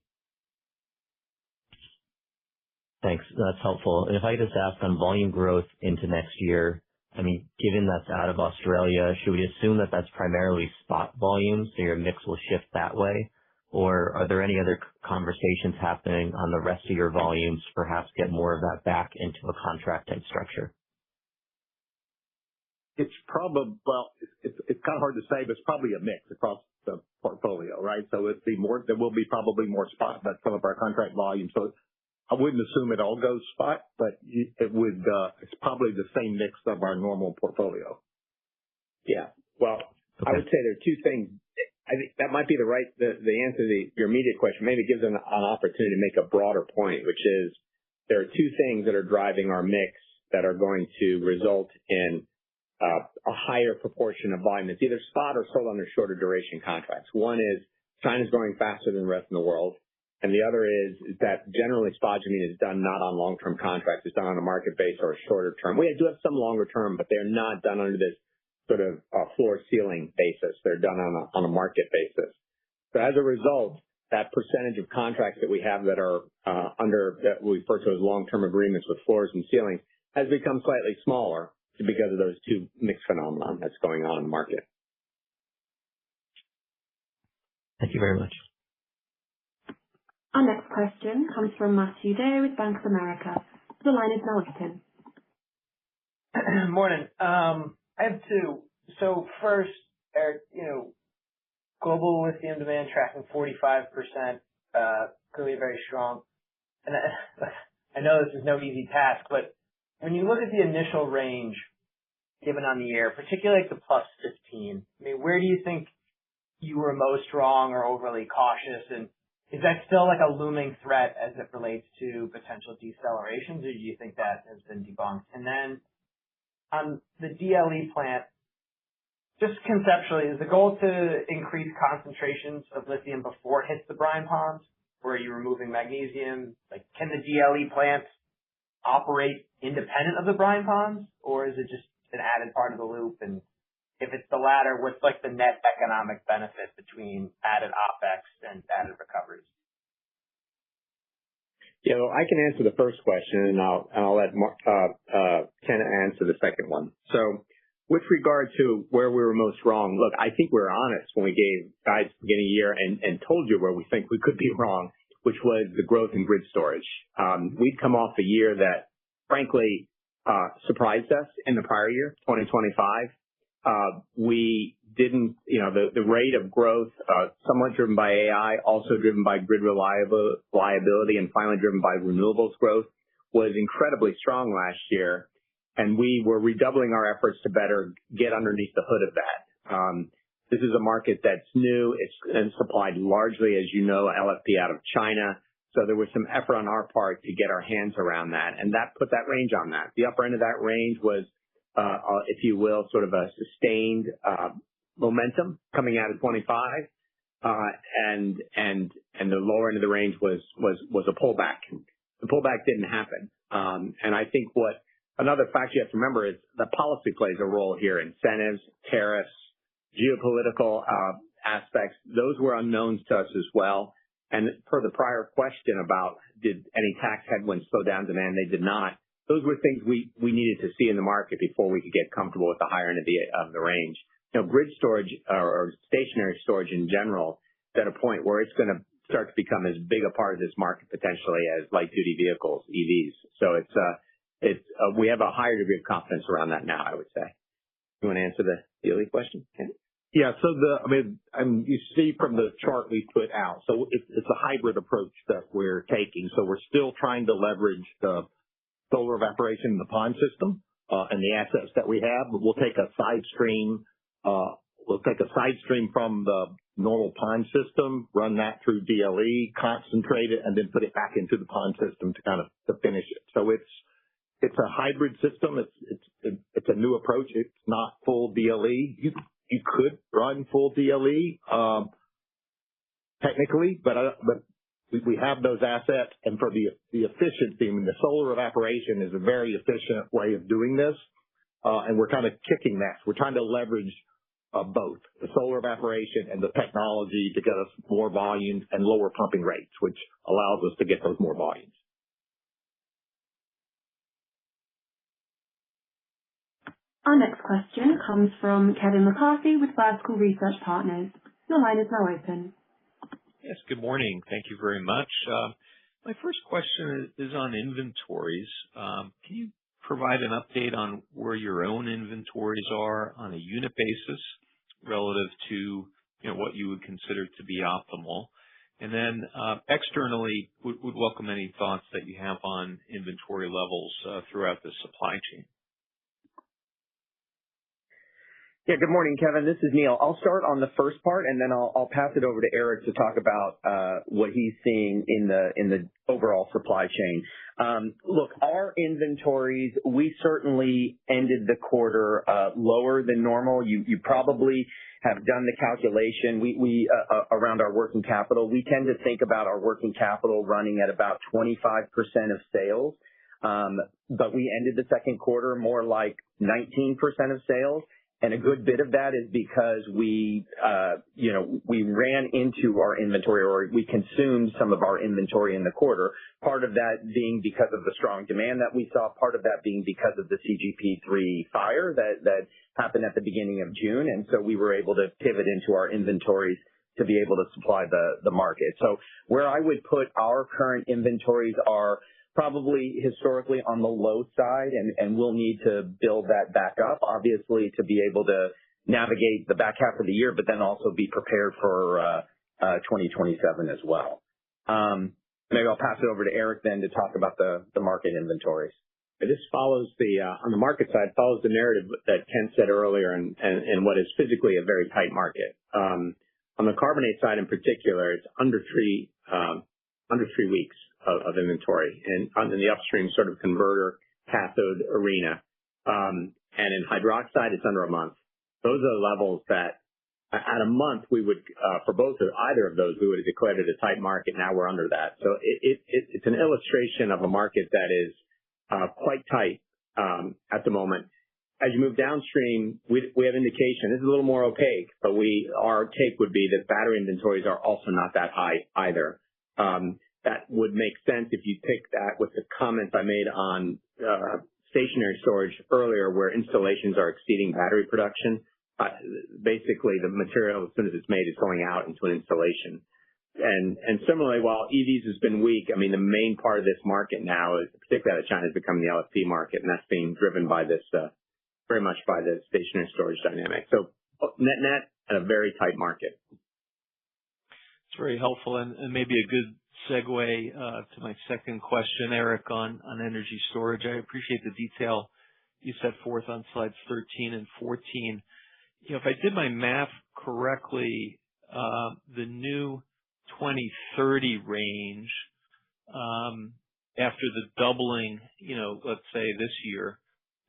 Thanks. That's helpful. And if I could just ask on volume growth into next year, I mean, given that's out of Australia, should we assume that that's primarily spot volume, so your mix will shift that way? Or are there any other conversations happening on the rest of your volumes, perhaps get more of that back into a contract type structure?
It's probably, it's kind of hard to say, but it's probably a mix across the portfolio, right? So there will be probably more spot than some of our contract volume. So I wouldn't assume it all goes spot, but it's probably the same mix of our normal portfolio.
Yeah. Well, okay. I would say there are two things. I think that might be the answer to your immediate question. Maybe it gives an opportunity to make a broader point, which is there are two things that are driving our mix that are going to result in a higher proportion of volume that's either spot or sold under shorter duration contracts. One is China's growing faster than the rest of the world, and the other is that generally spodumene is done not on long-term contracts. It's done on a market base or a shorter term. We do have some longer term, but they're not done under this sort of floor ceiling basis. They're done on a market basis. So as a result, that percentage of contracts that we have that are that we refer to as long-term agreements with floors and ceilings has become slightly smaller because of those two mixed phenomenon that's going on in the market.
Thank you very much.
Our next question comes from Matthew Day with Bank of America. The line is now open.
Morning. I have two. So first, Eric, global lithium demand tracking 45%, clearly very strong. And I know this is no easy task, but when you look at the initial range given on the year, particularly like the plus 15, I mean, where do you think you were most wrong or overly cautious? And is that still like a looming threat as it relates to potential decelerations, or do you think that has been debunked? And then on the DLE plant, just conceptually, is the goal to increase concentrations of lithium before it hits the brine ponds? Or are you removing magnesium? Like, can the DLE plants operate independent of the brine ponds? Or is it just an added part of the loop? And if it's the latter, what's like the net economic benefit between added OPEX and added recoveries?
Yeah, well, I can answer the first question, and I'll let Ken answer the second one. So with regard to where we were most wrong, look, I think we were honest when we gave guidance at the beginning of the year and told you where we think we could be wrong, which was the growth in grid storage. We'd come off a year that, frankly, surprised us in the prior year, 2025. We didn't, the rate of growth, somewhat driven by AI, also driven by grid reliability, and finally driven by renewables growth, was incredibly strong last year. And we were redoubling our efforts to better get underneath the hood of that. This is a market that's new. It's supplied largely, as you know, LFP out of China. So there was some effort on our part to get our hands around that, and that put that range on that. The upper end of that range was, if you will, sort of a sustained momentum coming out of 25, and the lower end of the range was a pullback. The pullback didn't happen, and I think another fact you have to remember is the policy plays a role here. Incentives, tariffs, geopolitical aspects, those were unknowns to us as well. And per the prior question about did any tax headwinds slow down demand, they did not. Those were things we needed to see in the market before we could get comfortable with the higher end of the range. Grid storage or stationary storage in general is at a point where it's going to start to become as big a part of this market potentially as light duty vehicles, EVs. So we have a higher degree of confidence around that now, I would say. You want to answer the DLE question, Ken?
Yeah. So you see from the chart we put out, so it's a hybrid approach that we're taking. So we're still trying to leverage the solar evaporation in the pond system, and the assets that we have, but we'll take a side stream from the normal pond system, run that through DLE, concentrate it, and then put it back into the pond system to finish it. So it's a hybrid system. It's a new approach. It's not full DLE. You could run full DLE, technically, but we have those assets, and for the efficiency, the solar evaporation is a very efficient way of doing this, and we're kind of kicking that. We're trying to leverage both the solar evaporation and the technology to get us more volumes and lower pumping rates, which allows us to get those more volumes.
Our next question comes from Kevin McCarthy with Vertical Research Partners. Your line is now open.
Yes, good morning. Thank you very much. My first question is on inventories. Can you provide an update on where your own inventories are on a unit basis relative to what you would consider to be optimal? And then externally, would welcome any thoughts that you have on inventory levels throughout the supply chain.
Yeah, good morning, Kevin. This is Neil. I'll start on the first part, and then I'll pass it over to Eric to talk about what he's seeing in the overall supply chain. Look, our inventories, we certainly ended the quarter lower than normal. You probably have done the calculation. We around our working capital. We tend to think about our working capital running at about 25% of sales, but we ended the second quarter more like 19% of sales. And a good bit of that is because we ran into our inventory, or we consumed some of our inventory in the quarter. Part of that being because of the strong demand that we saw, part of that being because of the CGP3 fire that happened at the beginning of June. And so we were able to pivot into our inventories to be able to supply the market. So where I would put our current inventories are probably historically on the low side, and we'll need to build that back up, obviously, to be able to navigate the back half of the year, but then also be prepared for 2027 as well. Maybe I'll pass it over to Eric then to talk about the market inventories.
This follows on the market side, follows the narrative that Ken said earlier and what is physically a very tight market. On the carbonate side in particular, it's under 3 weeks of inventory, and in the upstream sort of converter cathode arena. And in hydroxide, it's under a month. Those are the levels that at a month we would, for either of those, we would have declared it a tight market. Now we're under that. So it's an illustration of a market that is quite tight at the moment. As you move downstream, we have indication. This is a little more opaque, but our take would be that battery inventories are also not that high either. That would make sense if you take that with the comments I made on stationary storage earlier, where installations are exceeding battery production. Basically, the material, as soon as it's made, is going out into an installation. And similarly, while EVs has been weak, the main part of this market now, is particularly out of China, has become the LFP market, and that's being driven by this very much by the stationary storage dynamic. So net a very tight market.
It's very helpful, and maybe a good segue to my second question, Eric, on energy storage. I appreciate the detail you set forth on slides 13 and 14. If I did my math correctly, the new 2030 range after the doubling, let's say this year,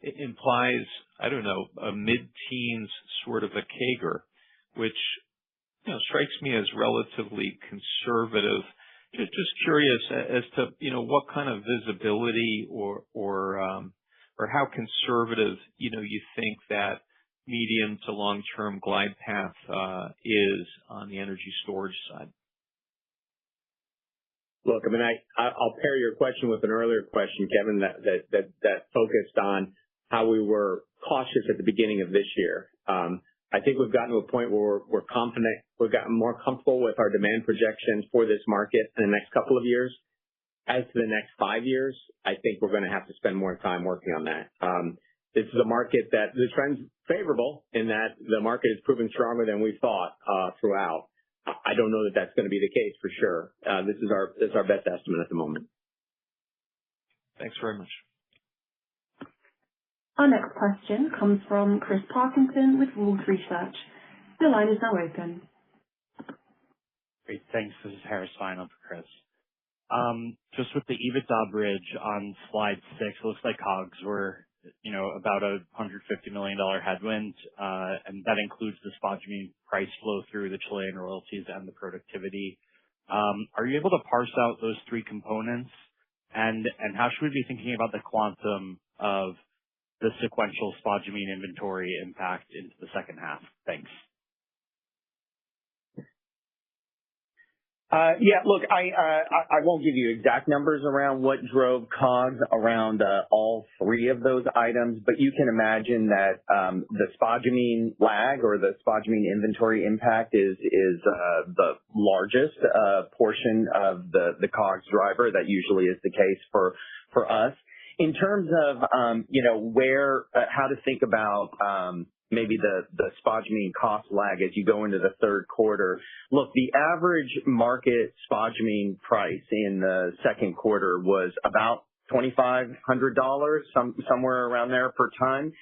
it implies, I don't know, a mid-teens sort of a CAGR, which strikes me as relatively conservative. Just curious as to what kind of visibility or how conservative you think that medium to long-term glide path is on the energy storage side.
Look, I mean, I'll pair your question with an earlier question, Kevin, that focused on how we were cautious at the beginning of this year. I think we've gotten to a point where we're confident, we've gotten more comfortable with our demand projections for this market in the next couple of years. As to the next 5 years, I think we're going to have to spend more time working on that. This is a market that the trend's favorable in that the market is proving stronger than we thought throughout. I don't know that that's going to be the case for sure. This is our best estimate at the moment.
Thanks very much.
Our next question comes from Chris Parkinson with Wolfe Research. Your line is now open.
Great. Thanks. This is Harris Fine on for Chris. Just with the EBITDA bridge on slide 6, it looks like COGS were, about a $150 million headwind, and that includes the spodumene price flow through the Chilean royalties and the productivity. Are you able to parse out those 3 components? And how should we be thinking about the quantum of the sequential spodumene inventory impact into the second half? Thanks.
Yeah, look, I won't give you exact numbers around what drove COGS around all 3 of those items, but you can imagine that the spodumene lag or the spodumene inventory impact is the largest portion of the COGS driver. That usually is the case for us. In terms of how to think about maybe the spodumene cost lag as you go into the third quarter. Look, the average market spodumene price in the second quarter was about $2,500, somewhere around there per ton,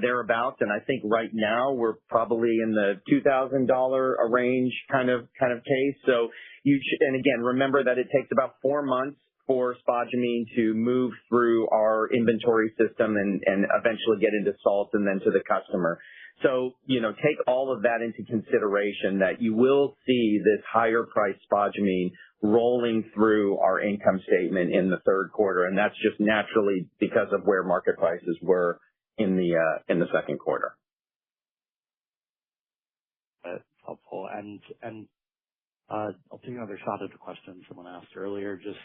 thereabouts. And I think right now we're probably in the $2,000 range kind of case. So and again, remember that it takes about 4 months for spodumene to move through our inventory system and eventually get into salt and then to the customer. So, take all of that into consideration that you will see this higher price spodumene rolling through our income statement in the third quarter. And that's just naturally because of where market prices were in the second quarter.
That's helpful. And I'll take another shot at the question someone asked earlier. Just,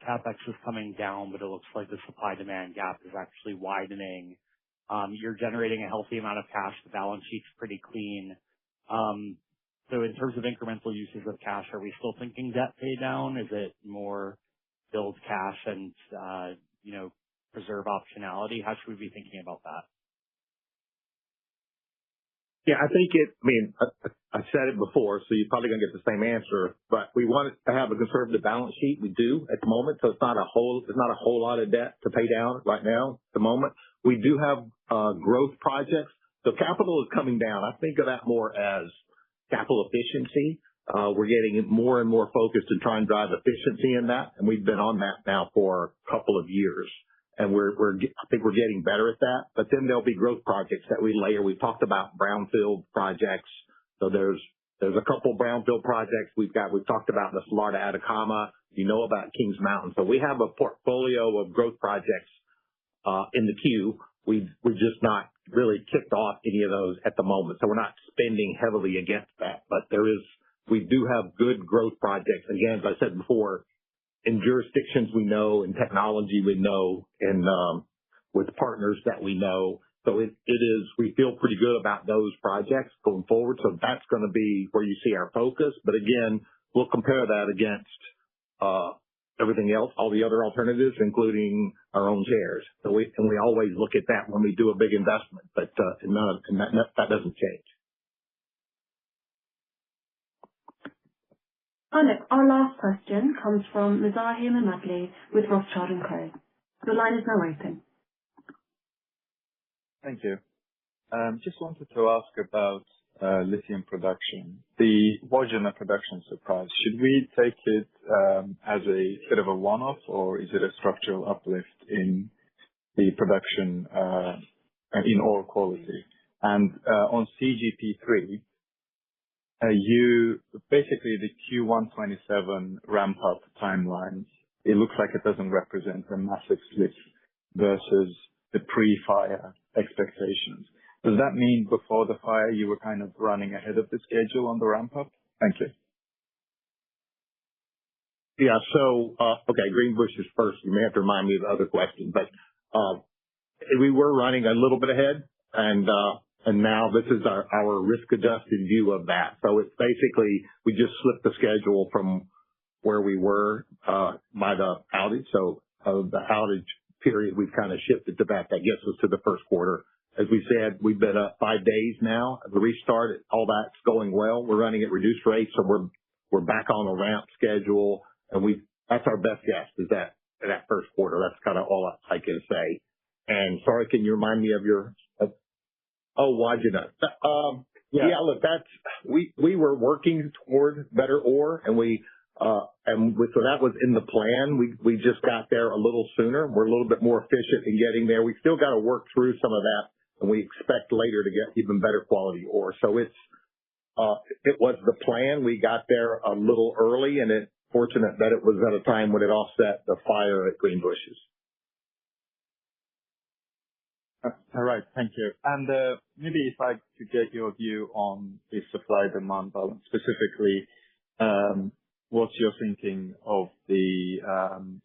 CapEx is coming down, but it looks like the supply-demand gap is actually widening. You're generating a healthy amount of cash. The balance sheet's pretty clean. So in terms of incremental uses of cash, are we still thinking debt pay down? Is it more build cash and, preserve optionality? How should we be thinking about that?
Yeah, I think I said it before, so you're probably going to get the same answer, but we want to have a conservative balance sheet. We do at the moment, so it's not a whole lot of debt to pay down right now at the moment. We do have growth projects. So capital is coming down. I think of that more as capital efficiency. We're getting more and more focused to try and drive efficiency in that, and we've been on that now for a couple of years. And I think we're getting better at that. But then there'll be growth projects that we layer. We've talked about brownfield projects. So there's a couple brownfield projects we've talked about the Salar de Atacama. About Kings Mountain. So we have a portfolio of growth projects in the queue. We've just not really kicked off any of those at the moment. So we're not spending heavily against that. But we do have good growth projects. Again, as I said before, in jurisdictions we know, in technology we know, and with partners that we know. So we feel pretty good about those projects going forward. So that's going to be where you see our focus. But again, we'll compare that against everything else, all the other alternatives, including our own shares. So we always look at that when we do a big investment, but that doesn't change.
Our last question comes from Mizrahi Mammadli with Rothschild & Co. The line is now open.
Thank you. Just wanted to ask about
lithium production. The Wodgina production surprise, should we take it as a bit of a one-off, or is it a structural uplift in the production in ore quality? And on CGP3, you basically the Q1 27 ramp-up timelines, it looks like it doesn't represent a massive slip versus the pre-fire expectations. Does that mean before the fire you were kind of running ahead of the schedule on the ramp-up? Thank you.
Yeah. So, okay, Greenbushes first. You may have to remind me of the other question, but we were running a little bit ahead, and now this is our risk-adjusted view of that. So it's basically we just slipped the schedule from where we were by the outage. So the outage period, we've kind of shifted to that. That gets us to the first quarter. As we said, we've been up 5 days now. The restart, all that's going well. We're running at reduced rates, so we're back on a ramp schedule, and that's our best guess is that first quarter. That's kind of all I can say. And sorry, can you remind me of Wodgina? Yeah, look, we were working toward better ore, and so that was in the plan. We just got there a little sooner. We're a little bit more efficient in getting there. We still got to work through some of that, and we expect later to get even better quality ore. So it was the plan. We got there a little early, and it's fortunate that it was at a time when it offset the fire at Greenbushes.
All right. Thank you. And maybe if I could get your view on the supply-demand balance, specifically, what's your thinking of the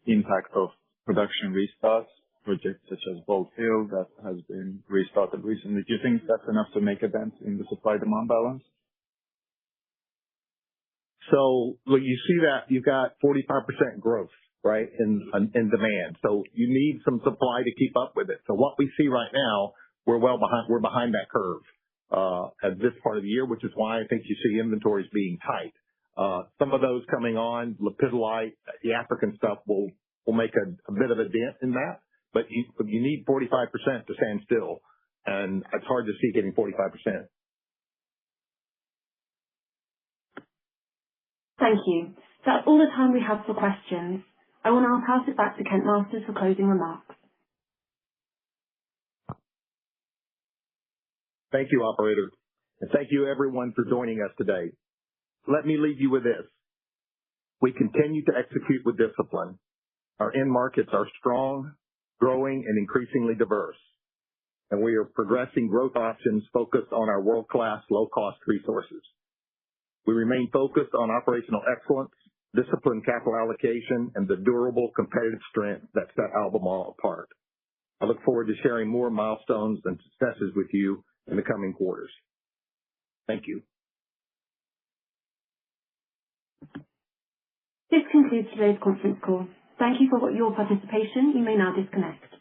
impact of production restarts, projects such as Bald Hill that has been restarted recently? Do you think that's enough to make a dent in the supply-demand balance?
So, look, you see that you've got 45% growth, right, in demand. So you need some supply to keep up with it. So what we see right now, we're behind that curve at this part of the year, which is why I think you see inventories being tight. Some of those coming on, lepidolite, the African stuff will make a bit of a dent in that, but you need 45% to stand still, and it's hard to see getting 45%.
Thank you. That's all the time we have for questions. I will now pass it back to Kent Masters for closing remarks.
Thank you, operator, and thank you everyone for joining us today. Let me leave you with this. We continue to execute with discipline. Our end markets are strong, growing, and increasingly diverse, and we are progressing growth options focused on our world-class, low-cost resources. We remain focused on operational excellence, disciplined capital allocation, and the durable competitive strength that set Albemarle apart. I look forward to sharing more milestones and successes with you in the coming quarters. Thank you.
This concludes today's conference call. Thank you for your participation. You may now disconnect.